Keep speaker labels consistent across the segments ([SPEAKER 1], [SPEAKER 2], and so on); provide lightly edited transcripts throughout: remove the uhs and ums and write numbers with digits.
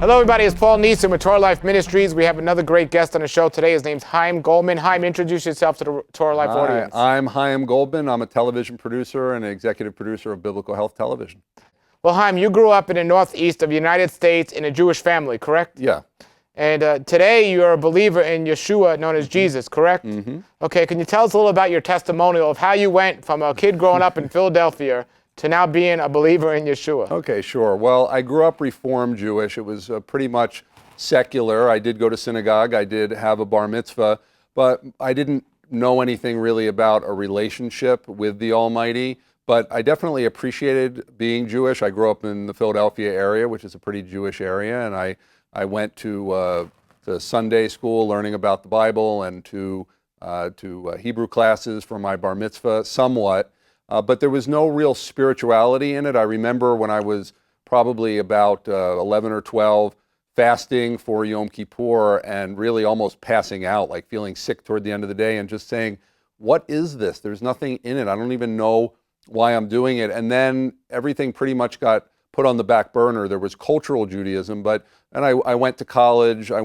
[SPEAKER 1] Hello, everybody. It's Paul Neeson with Torah Life Ministries. We have another great guest on the show today. His name's Chaim Goldman. Chaim, introduce yourself to the Torah Life audience.
[SPEAKER 2] I'm Chaim Goldman. I'm a television producer and an executive producer of Biblical Health Television.
[SPEAKER 1] Well, Chaim, you grew up in the northeast of the United States in a Jewish family, correct?
[SPEAKER 2] Yeah.
[SPEAKER 1] And today you're a believer in Yeshua, known as Jesus, correct?
[SPEAKER 2] Mm-hmm.
[SPEAKER 1] Okay, can you tell us a little about your testimonial of how you went from a kid growing up in Philadelphia to now being a believer in Yeshua?
[SPEAKER 2] Okay, sure. Well, I grew up Reform Jewish. It was pretty much secular. I did go to synagogue. I did have a bar mitzvah, but I didn't know anything really about a relationship with the Almighty. But I definitely appreciated being Jewish. I grew up in the Philadelphia area, which is a pretty Jewish area, and I went to Sunday school learning about the Bible and to Hebrew classes for my bar mitzvah somewhat. But there was no real spirituality in it. I remember when I was probably about 11 or 12, fasting for Yom Kippur and really almost passing out, like feeling sick toward the end of the day and just saying, what is this? There's nothing in it. I don't even know why I'm doing it. And then everything pretty much got put on the back burner. There was cultural Judaism, and I went to college, I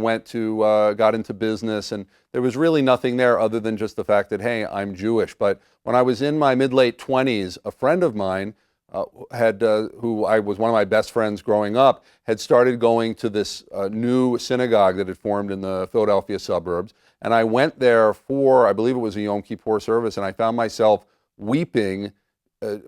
[SPEAKER 2] got into business, and there was really nothing there other than just the fact that, hey, I'm Jewish. But when I was in my mid-late 20s, a friend of mine who I was one of my best friends growing up, had started going to this new synagogue that had formed in the Philadelphia suburbs. And I went there for, I believe it was a Yom Kippur service, and I found myself weeping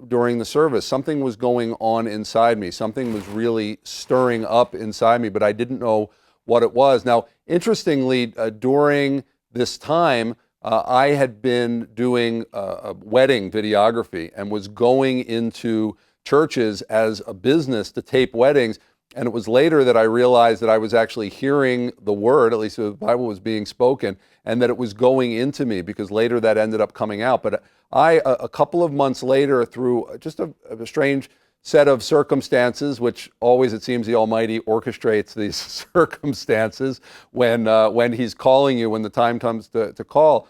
[SPEAKER 2] during the service. Something was going on inside me. Something was really stirring up inside me, but I didn't know what it was. Now, interestingly, during this time, I had been doing a wedding videography and was going into churches as a business to tape weddings. And it was later that I realized that I was actually hearing the word, at least the Bible was being spoken, and that it was going into me, because later that ended up coming out. But a couple of months later, through just a strange set of circumstances, which always it seems the Almighty orchestrates these circumstances when He's calling you, when the time comes to call,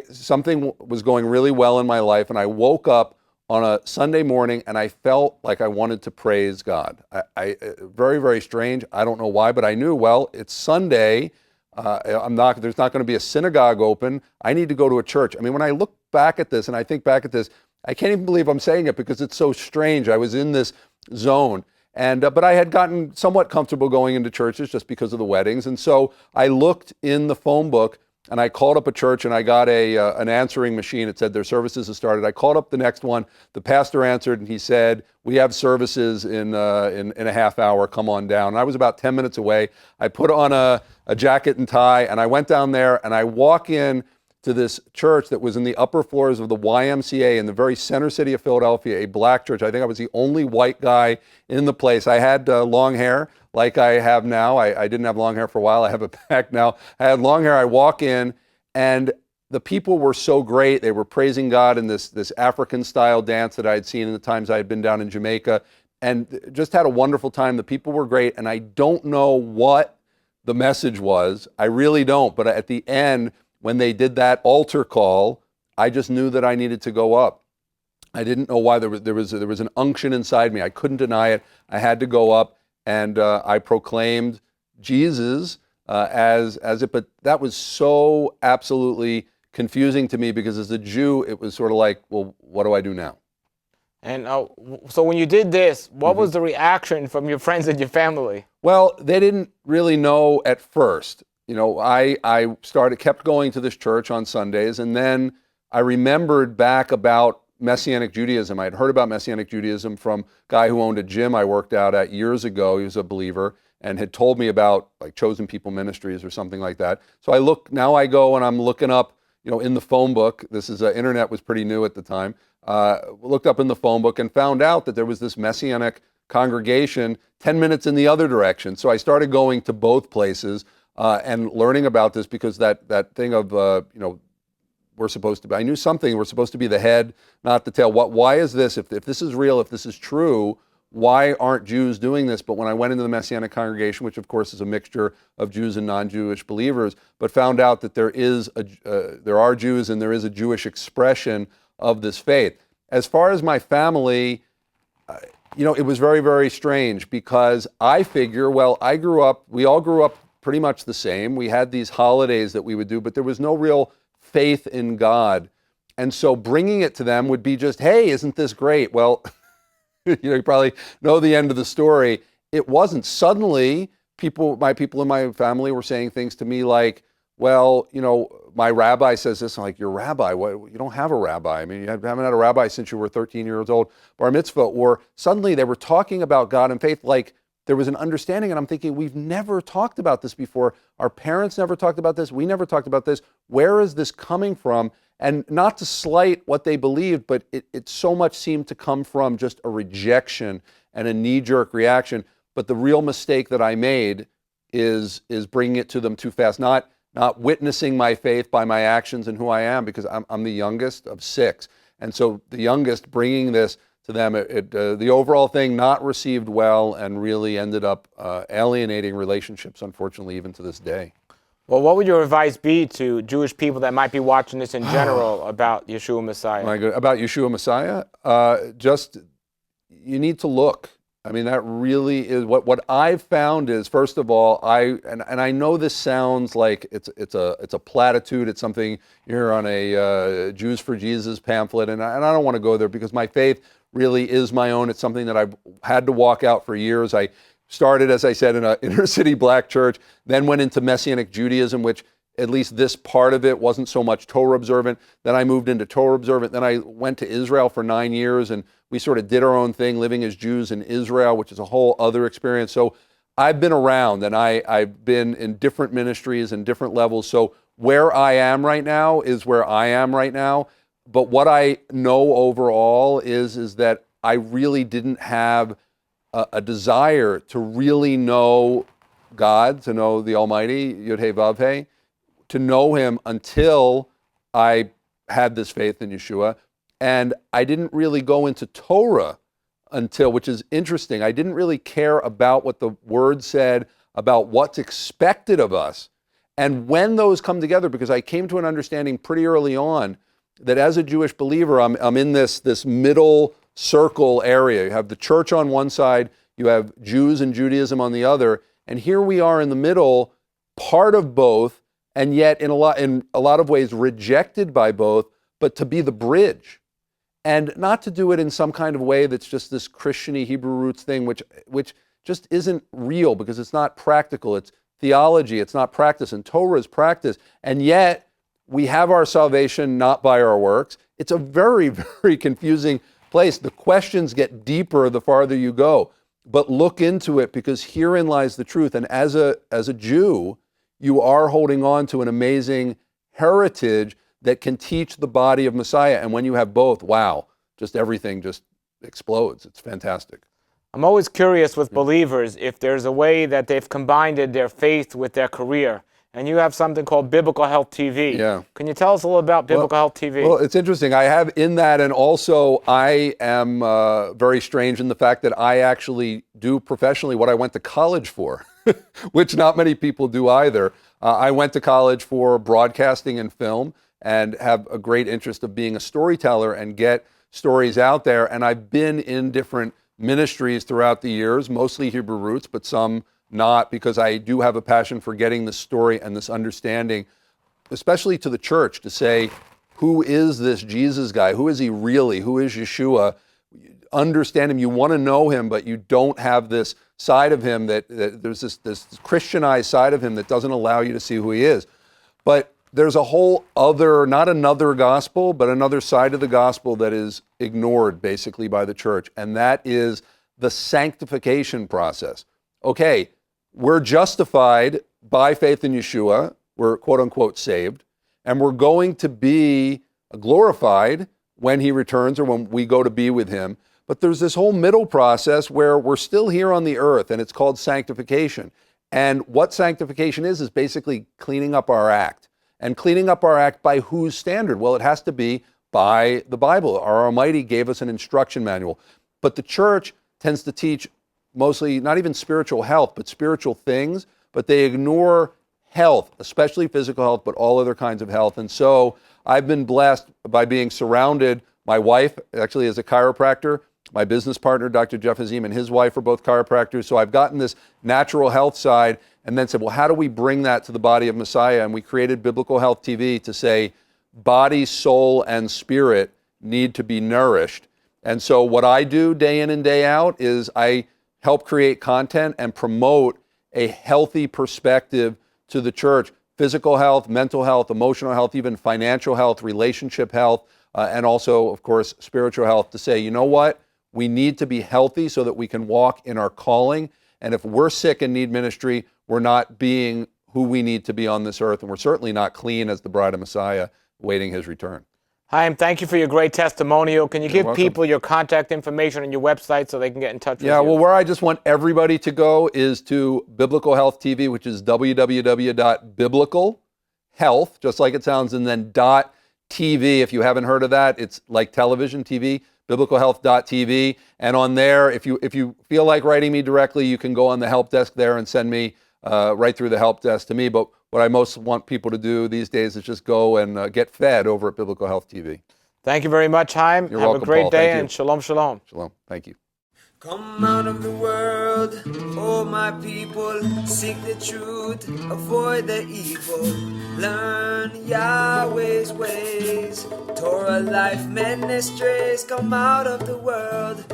[SPEAKER 2] something was going really well in my life, and I woke up on a Sunday morning and I felt like I wanted to praise God. Very, very strange. I don't know why, but I knew, well, it's Sunday. There's not going to be a synagogue open. I need to go to a church. I mean, when I look back at this and I think back at this, I can't even believe I'm saying it because it's so strange. I was in this zone. But I had gotten somewhat comfortable going into churches just because of the weddings. And so I looked in the phone book and I called up a church and I got an answering machine. It said their services have started. I called up the next one. The pastor answered and he said, we have services in a half hour. Come on down. And I was about 10 minutes away. I put on a jacket and tie and I went down there and I walk in to this church that was in the upper floors of the YMCA in the very center city of Philadelphia, a black church. I think I was the only white guy in the place. I had long hair like I have now. I didn't have long hair for a while. I have it back now. I had long hair. I walk in and the people were so great. They were praising God in this African style dance that I had seen in the times I had been down in Jamaica, and just had a wonderful time. The people were great. And I don't know what the message was. I really don't. But at the end, when they did that altar call, I just knew that I needed to go up. I didn't know why. There was an unction inside me. I couldn't deny it. I had to go up, and I proclaimed Jesus as it. But that was so absolutely confusing to me, because as a Jew, it was sort of like, well, what do I do now?
[SPEAKER 1] And so when you did this, what was the reaction from your friends and your family?
[SPEAKER 2] Well, they didn't really know at first. You know, I kept going to this church on Sundays, and then I remembered back about Messianic Judaism. I'd heard about Messianic Judaism from a guy who owned a gym I worked out at years ago. He was a believer and had told me about like Chosen People Ministries or something like that. So I go and I'm looking up, in the phone book. Internet was pretty new at the time. Looked up in the phone book and found out that there was this Messianic congregation 10 minutes in the other direction. So I started going to both places. And learning about this, because that thing of, I knew something, we're supposed to be the head, not the tail. Why is this? If this is real, if this is true, why aren't Jews doing this? But when I went into the Messianic congregation, which of course is a mixture of Jews and non-Jewish believers, but found out that there are Jews and there is a Jewish expression of this faith. As far as my family, it was very, very strange because I figure, well, we all grew up pretty much the same. We had these holidays that we would do, but there was no real faith in God. And so bringing it to them would be just, hey, isn't this great? Well, you probably know the end of the story. It wasn't. Suddenly, people in my family were saying things to me like, well, my rabbi says this. I'm like, your rabbi? What? You don't have a rabbi. I mean, you haven't had a rabbi since you were 13 years old, bar mitzvah. Or suddenly they were talking about God and faith like there was an understanding. And I'm thinking, we've never talked about this before. Our parents never talked about this. We never talked about this. Where is this coming from? And not to slight what they believed, but it so much seemed to come from just a rejection and a knee-jerk reaction. But the real mistake that I made is bringing it to them too fast, not witnessing my faith by my actions and who I am, because I'm the youngest of 6. And so the youngest, bringing this to them, the overall thing not received well and really ended up alienating relationships, unfortunately, even to this day.
[SPEAKER 1] Well, what would your advice be to Jewish people that might be watching this in general about Yeshua Messiah?
[SPEAKER 2] About Yeshua Messiah? Just, you need to look. I mean, that really is what I've found is, first of all, and I know this sounds like it's a platitude. It's something you hear on a Jews for Jesus pamphlet, and I don't want to go there because my faith really is my own. It's something that I've had to walk out for years. I started, as I said, in an inner city black church, then went into Messianic Judaism, which at least this part of it wasn't so much Torah observant. Then I moved into Torah observant. Then I went to Israel for 9 years, and we sort of did our own thing, living as Jews in Israel, which is a whole other experience. So I've been around, and I've been in different ministries and different levels. So where I am right now is where I am right now. But what I know overall is that I really didn't have a desire to really know God, to know the Almighty, Yud-Heh Vav-Heh, to know Him until I had this faith in Yeshua. And I didn't really go into Torah until, which is interesting, I didn't really care about what the Word said about what's expected of us. And when those come together, because I came to an understanding pretty early on that as a Jewish believer, I'm in this middle circle area. You have the church on one side, you have Jews and Judaism on the other, and here we are in the middle, part of both, and yet in a lot of ways rejected by both, but to be the bridge. And not to do it in some kind of way that's just this Christian-y Hebrew roots thing, which just isn't real because it's not practical. It's theology, it's not practice, and Torah is practice. And yet, we have our salvation not by our works. It's a very, very confusing place. The questions get deeper the farther you go. But look into it, because herein lies the truth. And as a Jew, you are holding on to an amazing heritage that can teach the body of Messiah. And when you have both, wow, just everything just explodes. It's fantastic.
[SPEAKER 1] I'm always curious with believers if there's a way that they've combined their faith with their career. And you have something called Biblical Health TV.
[SPEAKER 2] Yeah.
[SPEAKER 1] Can you tell us a little about Biblical Health TV?
[SPEAKER 2] Well, it's interesting. I have in that, and also I am very strange in the fact that I actually do professionally what I went to college for, which not many people do either. I went to college for broadcasting and film and have a great interest of being a storyteller and get stories out there. And I've been in different ministries throughout the years, mostly Hebrew roots, but some not, because I do have a passion for getting this story and this understanding, especially to the church, to say, who is this Jesus guy? Who is he really? Who is Yeshua? Understand him. You want to know him, but you don't have this side of him that there's this Christianized side of him that doesn't allow you to see who he is. But there's a whole other, not another gospel, but another side of the gospel that is ignored basically by the church, and that is the sanctification process. Okay, we're justified by faith in Yeshua. We're quote unquote saved, and we're going to be glorified when he returns or when we go to be with him. But there's this whole middle process where we're still here on the earth, and it's called sanctification. And what sanctification is basically cleaning up our act. And cleaning up our act by whose standard? Well, it has to be by the Bible. Our Almighty gave us an instruction manual. But the church tends to teach mostly not even spiritual health, but spiritual things. But they ignore health, especially physical health, but all other kinds of health. And so I've been blessed by being surrounded. My wife actually is a chiropractor, My business partner, Dr. Jeff Hazim, and his wife are both chiropractors. So I've gotten this natural health side and then said, well, how do we bring that to the body of Messiah? And we created Biblical Health TV to say body, soul, and spirit need to be nourished. And so what I do day in and day out is I help create content and promote a healthy perspective to the church. Physical health, mental health, emotional health, even financial health, relationship health, and also, of course, spiritual health, to say, you know what? We need to be healthy so that we can walk in our calling. And if we're sick and need ministry, we're not being who we need to be on this earth. And we're certainly not clean as the bride of Messiah waiting his return.
[SPEAKER 1] Chaim, thank you for your great testimonial. Can you give
[SPEAKER 2] welcome.
[SPEAKER 1] people your contact information and your website so they can get in touch with you?
[SPEAKER 2] Yeah, well, where I just want everybody to go is to Biblical Health TV, which is www.biblicalhealth, just like it sounds, and then .tv. If you haven't heard of that, it's like television TV, biblicalhealth.tv. And on there, if you feel like writing me directly, you can go on the help desk there and send me right through the help desk to me. But what I most want people to do these days is just go and get fed over at Biblical Health TV.
[SPEAKER 1] Thank you very much, Chaim.
[SPEAKER 2] You're
[SPEAKER 1] Have
[SPEAKER 2] welcome,
[SPEAKER 1] a great
[SPEAKER 2] Paul.
[SPEAKER 1] day,
[SPEAKER 2] Thank you.
[SPEAKER 1] and shalom, shalom.
[SPEAKER 2] Shalom. Thank you.
[SPEAKER 3] Come out of the world, oh my people, seek the truth, avoid the evil, learn Yahweh's ways, Torah Life Ministries. Come out of the world,